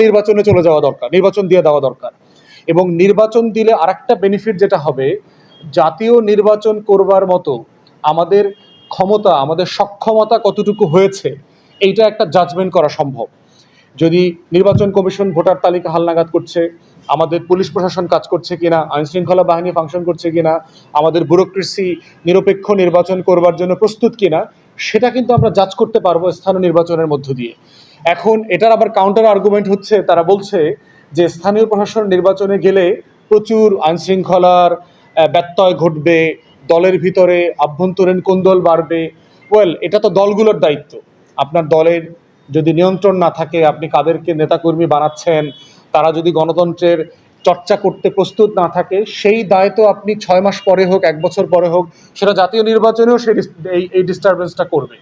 নির্বাচনে চলে যাওয়া দরকার, নির্বাচন দিয়ে দেওয়া দরকার। এবং নির্বাচন দিলে আরেকটা বেনিফিট যেটা হবে, জাতীয় নির্বাচন করবার মতো আমাদের ক্ষমতা, আমাদের সক্ষমতা কতটুকু হয়েছে এইটা একটা জাজমেন্ট করা সম্ভব। যদি নির্বাচন কমিশন ভোটার তালিকা হালনাগাদ করছে, আমাদের পুলিশ প্রশাসন কাজ করছে কিনা, আইনশৃঙ্খলা বাহিনী ফাংশন করছে কিনা, আমাদের ব্যুরোক্রেসি নিরপেক্ষ নির্বাচন করবার জন্য প্রস্তুত কিনা, সেটা কিন্তু আমরা জাজ করতে পারবো স্থানীয় নির্বাচনের মধ্য দিয়ে। এখন এটার আবার কাউন্টার আর্গুমেন্ট হচ্ছে, তারা বলছে যে স্থানীয় প্রশাসন নির্বাচনে গেলে প্রচুর আইনশৃঙ্খলার ব্যত্যয় ঘটবে, দলের ভিতরে আভ্যন্তরীণ কোন্দল বাড়বে। ওয়েল, এটা তো দলগুলোর দায়িত্ব। আপনার দলের যদি নিয়ন্ত্রণ না থাকে, আপনি কাদেরকে নেতাকর্মী বানাচ্ছেন, তারা যদি গণতন্ত্রের চর্চা করতে প্রস্তুত না থাকে, সেই দায় তো আপনি 6 মাস পরে হোক, 1 বছর পরে হোক, সেটা জাতীয় নির্বাচনেও এই ডিস্টারবেন্সটা করবে।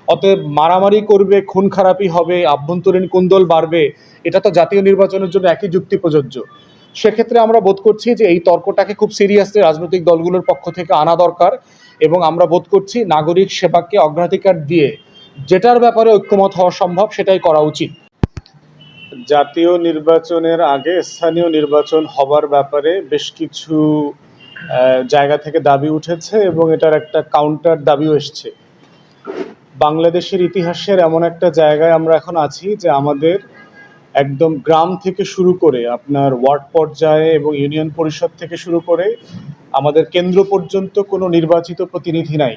অতএব মারামারি করবে, খুন খারাপি হবে, আভ্যন্তরীণ কুন্দল বাড়বে, এটা তো জাতীয় নির্বাচনের জন্য একই যুক্তি প্রযোজ্য। সেক্ষেত্রে আমরা বোধ করছি যে এই তর্কটাকে খুব সিরিয়াসলি রাজনৈতিক দলগুলোর পক্ষ থেকে আনা দরকার, এবং আমরা বোধ করছি নাগরিক সেবাকে অগ্রাধিকার দিয়ে যেটার ব্যাপারে ঐক্যমত হওয়া সম্ভব সেটাই করা উচিত। জাতীয় নির্বাচনের আগে স্থানীয় নির্বাচন হবার ব্যাপারে বেশ কিছু জায়গা থেকে দাবি উঠেছে, এবং এটার একটা কাউন্টার দাবিও এসছে। বাংলাদেশের ইতিহাসের এমন একটা জায়গায় আমরা এখন আছি যে আমাদের একদম গ্রাম থেকে শুরু করে আপনার ওয়ার্ড পর্যায়ে এবং ইউনিয়ন পরিষদ থেকে শুরু করে আমাদের কেন্দ্র পর্যন্ত কোনো নির্বাচিত প্রতিনিধি নাই।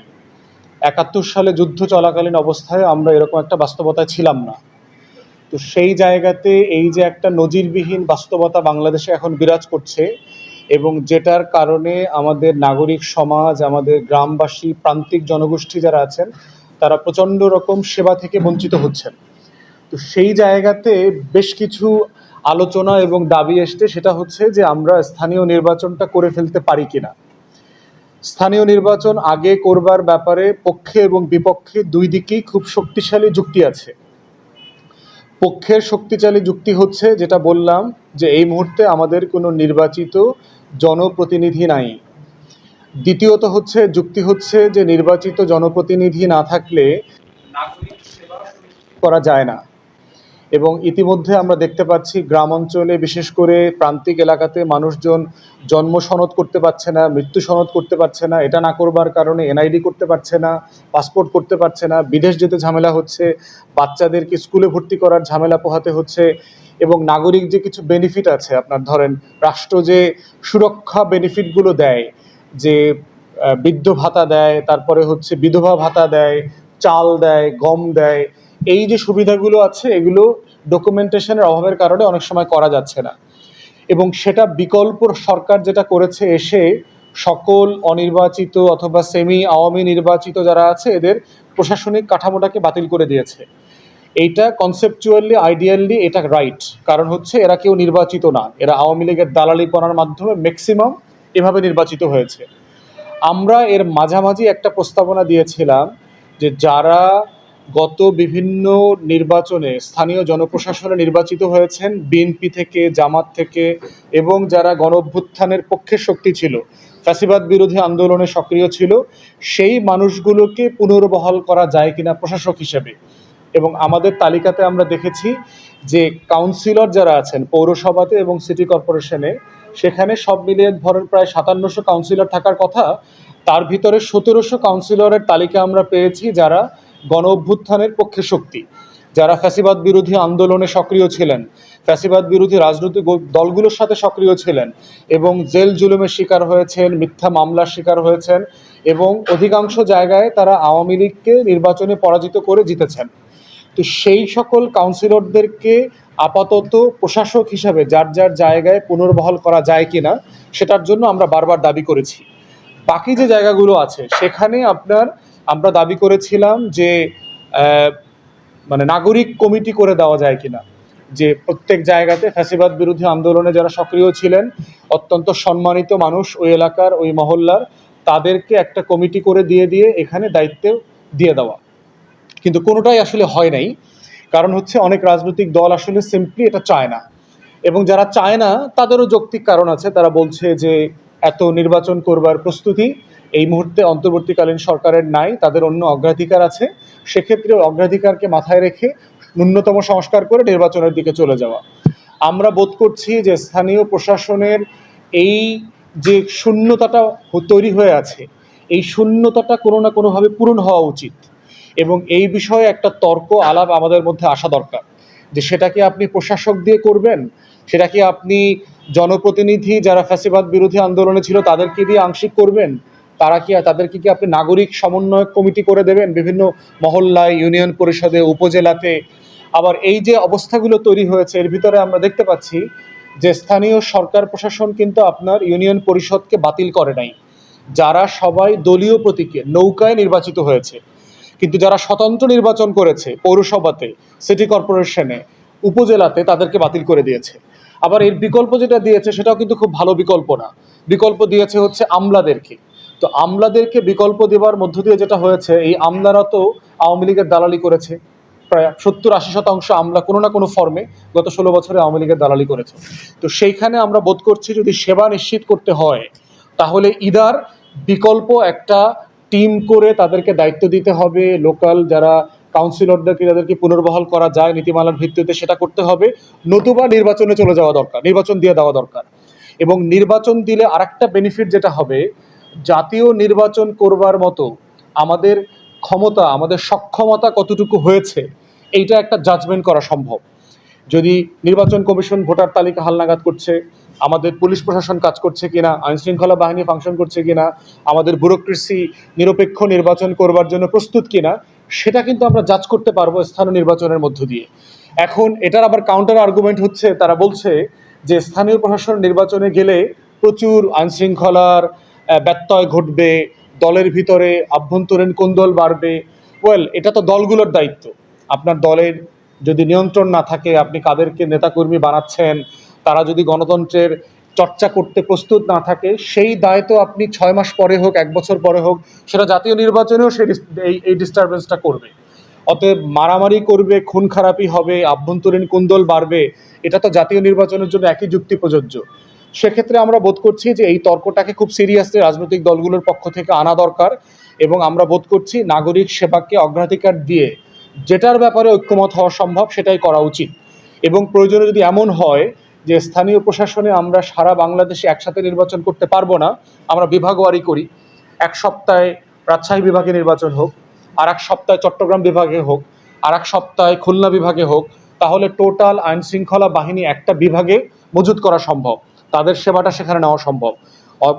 71 সালে যুদ্ধ চলাকালীন অবস্থায় আমরা এরকম একটা বাস্তবতায় ছিলাম না। তো সেই জায়গাতে এই যে একটা নজিরবিহীন বাস্তবতা বাংলাদেশে এখন বিরাজ করছে, এবং যেটার কারণে আমাদের নাগরিক সমাজ, আমাদের গ্রামবাসী, প্রান্তিক জনগোষ্ঠী যারা আছেন, তারা প্রচণ্ড রকম সেবা থেকে বঞ্চিত হচ্ছেন। তো সেই জায়গাতে বেশ কিছু আলোচনা এবং দাবি এসছে, সেটা হচ্ছে যে আমরা স্থানীয় নির্বাচনটা করে ফেলতে পারি কিনা। স্থানীয় নির্বাচন আগে করবার ব্যাপারে পক্ষে এবং বিপক্ষে দুই দিকেই খুব শক্তিশালী যুক্তি আছে। পক্ষের শক্তিশালী যুক্তি হচ্ছে, যেটা বললাম, যে এই মুহূর্তে আমাদের কোনো নির্বাচিত জনপ্রতিনিধি নাই। দ্বিতীয়ত হচ্ছে যুক্তি হচ্ছে যে নির্বাচিত জনপ্রতিনিধি না থাকলে নাগরিক সেবা করা যায় না। এবং ইতিমধ্যে আমরা দেখতে পাচ্ছি গ্রাম অঞ্চলে, বিশেষ করে প্রান্তিক এলাকাতে মানুষজন জন্ম সনদ করতে পারছে না, মৃত্যু সনদ করতে পারছে না। এটা না করবার কারণে এনআইডি করতে পারছে না, পাসপোর্ট করতে পারছে না, বিদেশ যেতে ঝামেলা হচ্ছে, বাচ্চাদেরকে স্কুলে ভর্তি করার ঝামেলা পোহাতে হচ্ছে। এবং নাগরিক যে কিছু বেনিফিট আছে, আপনার ধরেন রাষ্ট্র যে সুরক্ষা বেনিফিটগুলো দেয়, যে বৃদ্ধ ভাতা দেয়, তারপরে হচ্ছে বিধবা ভাতা দেয়, চাল দেয়, গম দেয়, এই যে সুবিধাগুলো আছে, এগুলো ডকুমেন্টেশনের অভাবের কারণে অনেক সময় করা যাচ্ছে না। এবং সেটা বিকল্প সরকার যেটা করেছে, এসে সকল অনির্বাচিত অথবা সেমি আওয়ামী নির্বাচিত যারা আছে, এদের প্রশাসনিক কাঠামোটাকে বাতিল করে দিয়েছে। এইটা কনসেপচুয়ালি, আইডিয়ালি এটা রাইট, কারণ হচ্ছে এরা কেউ নির্বাচিত না, এরা আওয়ামী লীগের দালালিপনার মাধ্যমে ম্যাক্সিমাম এভাবে নির্বাচিত হয়েছে। আমরা এর মাঝামাঝি একটা প্রস্তাবনা দিয়েছিলাম যে যারা গত বিভিন্ন নির্বাচনে স্থানীয় জনপ্রশাসনে নির্বাচিত হয়েছেন বিএনপি থেকে, জামাত থেকে, এবং যারা গণ অভ্যুত্থানের পক্ষে শক্তি ছিল, ফ্যাসিবাদ বিরোধী আন্দোলনে সক্রিয় ছিল, সেই মানুষগুলোকে পুনর্বহাল করা যায় কিনা প্রশাসক হিসেবে। এবং আমাদের তালিকাতে আমরা দেখেছি যে কাউন্সিলর যারা আছেন পৌরসভাতে এবং সিটি কর্পোরেশনে, সেখানে সব মিলিয়ে ধরেন প্রায় 5700 কাউন্সিলর থাকার কথা, তার ভিতরে 1700 কাউন্সিলরের তালিকা আমরা পেয়েছি যারা গণ অভ্যুত্থানের পক্ষে শক্তি, যারা ফ্যাসিবাদ বিরোধী আন্দোলনে সক্রিয় ছিলেন, ফ্যাসিবাদ বিরোধী রাজনৈতিক দলগুলোর সাথে সক্রিয় ছিলেন, এবং জেল জুলুমের শিকার হয়েছেন, মিথ্যা মামলার শিকার হয়েছেন, এবং অধিকাংশ জায়গায় তারা আওয়ামী লীগকে নির্বাচনে পরাজিত করে জিতেছেন। তো সেই সকল কাউন্সিলরদেরকে আপাতত প্রশাসক হিসাবে যার যার জায়গায় পুনর্বহাল করা যায় কিনা, সেটার জন্য আমরা বারবার দাবি করেছি। বাকি যে জায়গাগুলো আছে সেখানে আমরা দাবি করেছিলাম যে মানে নাগরিক কমিটি করে দেওয়া যায় কিনা, যে প্রত্যেক জায়গাতে ফ্যাসিবাদ বিরোধী আন্দোলনে যারা সক্রিয় ছিলেন, অত্যন্ত সম্মানিত মানুষ ওই এলাকার, ওই মহল্লার, তাদেরকে একটা কমিটি করে দিয়ে এখানে দায়িত্ব দিয়ে দেওয়া। কিন্তু কোনোটাই আসলে হয় নাই, কারণ হচ্ছে অনেক রাজনৈতিক দল আসলে সিম্পলি এটা চায় না। এবং যারা চায় না তাদেরও যৌক্তিক কারণ আছে, তারা বলছে যে এত নির্বাচন করবার প্রস্তুতি এই মুহূর্তে অন্তর্বর্তীকালীন সরকারের নাই, তাদের অন্য অগ্রাধিকার আছে। সেক্ষেত্রে অগ্রাধিকারকে মাথায় রেখে ন্যূনতম সংস্কার করে নির্বাচনের দিকে চলে যাওয়া। আমরা বোধ করছি যে স্থানীয় প্রশাসনের এই যে শূন্যতাটা তৈরি হয়ে আছে, এই শূন্যতাটা কোনো না কোনোভাবে পূরণ হওয়া উচিত। এবং এই বিষয়ে একটা তর্ক আলাপ আমাদের মধ্যে আসা দরকার, যে সেটা কি আপনি প্রশাসক দিয়ে করবেন, সেটা কি আপনি জনপ্রতিনিধি যারা ফ্যাসিবাদ বিরোধী আন্দোলনে ছিল তাদেরকে দিয়ে আংশিক করবেন, তাদেরকে কি আপনি নাগরিক সমন্বয় কমিটি করে দেবেন বিভিন্ন মহল্লায়, ইউনিয়ন পরিষদে, উপজেলাতে। আবার এই যে অবস্থাগুলো তৈরি হয়েছে এর ভিতরে আমরা দেখতে পাচ্ছি যে স্থানীয় সরকার প্রশাসন কিন্তু আপনার ইউনিয়ন পরিষদকে বাতিল করে নাই, যারা সবাই দলীয় প্রতীকে নৌকায় নির্বাচিত হয়েছে। কিন্তু যারা স্বতন্ত্র নির্বাচন করেছে পৌরসভাতে, সিটি কর্পোরেশনে, উপজেলাতে, তাদেরকে বাতিল করে দিয়েছে। আবার এর বিকল্প যেটা দিয়েছে সেটাও কিন্তু খুব ভালো বিকল্প না, বিকল্প দিয়েছে হচ্ছে আমলাদেরকে। তো আমলাদেরকে বিকল্প দেওয়ার মধ্য দিয়ে যেটা হয়েছে, এই আমলারা তো আওয়ামী লীগের দালালি করেছে। প্রায় 70-80% আমলা কোনো না কোনো ফর্মে গত 16 বছরে আওয়ামী লীগের দালালি করেছে। তো সেইখানে আমরা বোধ করছি যদি সেবা নিশ্চিত করতে হয় তাহলে ইদার বিকল্প একটা টিম করে তাদেরকে দায়িত্ব দিতে হবে, লোকাল যারা কাউন্সিলরদেরকে যাদেরকে পুনর্বহাল করা যায় নীতিমালার ভিত্তিতে সেটা করতে হবে, নতুবা নির্বাচনে চলে যাওয়া দরকার, নির্বাচন দিয়ে দেওয়া দরকার। এবং নির্বাচন দিলে আরেকটা বেনিফিট যেটা হবে, জাতীয় নির্বাচন করবার মতো আমাদের ক্ষমতা, আমাদের সক্ষমতা কতটুকু হয়েছে এইটা একটা জাজমেন্ট করা সম্ভব। যদি নির্বাচন কমিশন ভোটার তালিকা হালনাগাদ করছে, আমাদের পুলিশ প্রশাসন কাজ করছে কিনা, আইন শৃঙ্খলা বাহিনী ফাংশন করছে কিনা, আমাদের ব্যুরোক্রেসি নিরপেক্ষ নির্বাচন করবার জন্য প্রস্তুত কিনা, সেটা কিন্তু আমরা জাজ করতে পারবো স্থানীয় নির্বাচনের মধ্য দিয়ে। এখন এটার আবার কাউন্টার আর্গুমেন্ট হচ্ছে, তারা বলছে যে স্থানীয় প্রশাসন নির্বাচনে গেলে প্রচুর আইন শৃঙ্খলার ব্যত্যয় ঘটবে, দলের ভিতরে আভ্যন্তরীণ কোন্দল বাড়বে। ওয়েল, এটা তো দলগুলোর দায়িত্ব। আপনার দলের যদি নিয়ন্ত্রণ না থাকে, আপনি কাদেরকে নেতাকর্মী বানাচ্ছেন, তারা যদি গণতন্ত্রের চর্চা করতে প্রস্তুত না থাকে, সেই দায় তো আপনি 6 মাস পরে হোক, 1 বছর পরে হোক, সেটা জাতীয় নির্বাচনেও এই ডিস্টারবেন্সটা করবে। অতএব মারামারি করবে, খুন খারাপি হবে, আভ্যন্তরীণ কুন্দল বাড়বে, এটা তো জাতীয় নির্বাচনের জন্য একই যুক্তি প্রযোজ্য। সেক্ষেত্রে আমরা বোধ করছি যে এই তর্কটাকে খুব সিরিয়াসলি রাজনৈতিক দলগুলোর পক্ষ থেকে আনা দরকার। এবং আমরা বোধ করছি নাগরিক সেবাকে অগ্রাধিকার দিয়ে যেটার ব্যাপারে ঐক্যমত হওয়া সম্ভব সেটাই করা উচিত। এবং প্রয়োজনে যদি এমন হয় যে স্থানীয় প্রশাসনে আমরা সারা বাংলাদেশে একসাথে নির্বাচন করতে পারবো না, আমরা বিভাগওয়ারি করি, 1 সপ্তাহে রাজশাহী বিভাগে নির্বাচন হোক, আর 1 সপ্তাহে চট্টগ্রাম বিভাগে হোক, আর 1 সপ্তাহে খুলনা বিভাগে হোক, তাহলে টোটাল আইন শৃঙ্খলা বাহিনী একটা বিভাগে মজুত করা সম্ভব, তাদের সেবাটা সেখানে নেওয়া সম্ভব।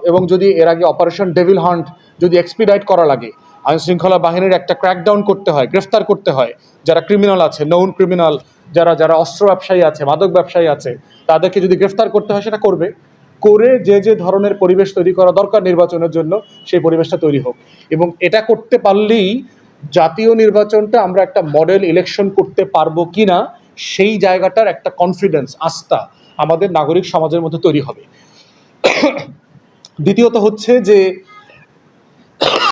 এবং যদি এর আগে অপারেশন ডেভিল হান্ট যদি এক্সপিডাইট করা লাগে, আইন শৃঙ্খলা বাহিনীর একটা ক্র্যাকডাউন করতে হয়, গ্রেফতার করতে হয় যারা ক্রিমিনাল আছে, নৌন ক্রিমিনাল, যারা যারা অস্ত্র ব্যবসায়ী আছে, মাদক ব্যবসায়ী আছে, তাদেরকে যদি গ্রেফতার করতে হয় সেটা করবে, করে যে যে ধরনের পরিবেশ তৈরি করা দরকার নির্বাচনের জন্য সেই পরিবেশটা তৈরি হোক। এবং এটা করতে পারলেই জাতীয় নির্বাচনটা আমরা একটা মডেল ইলেকশন করতে পারবো কিনা সেই জায়গাটার একটা কনফিডেন্স, আস্থা আমাদের নাগরিক সমাজের মধ্যে তৈরি হবে। দ্বিতীয়ত হচ্ছে যে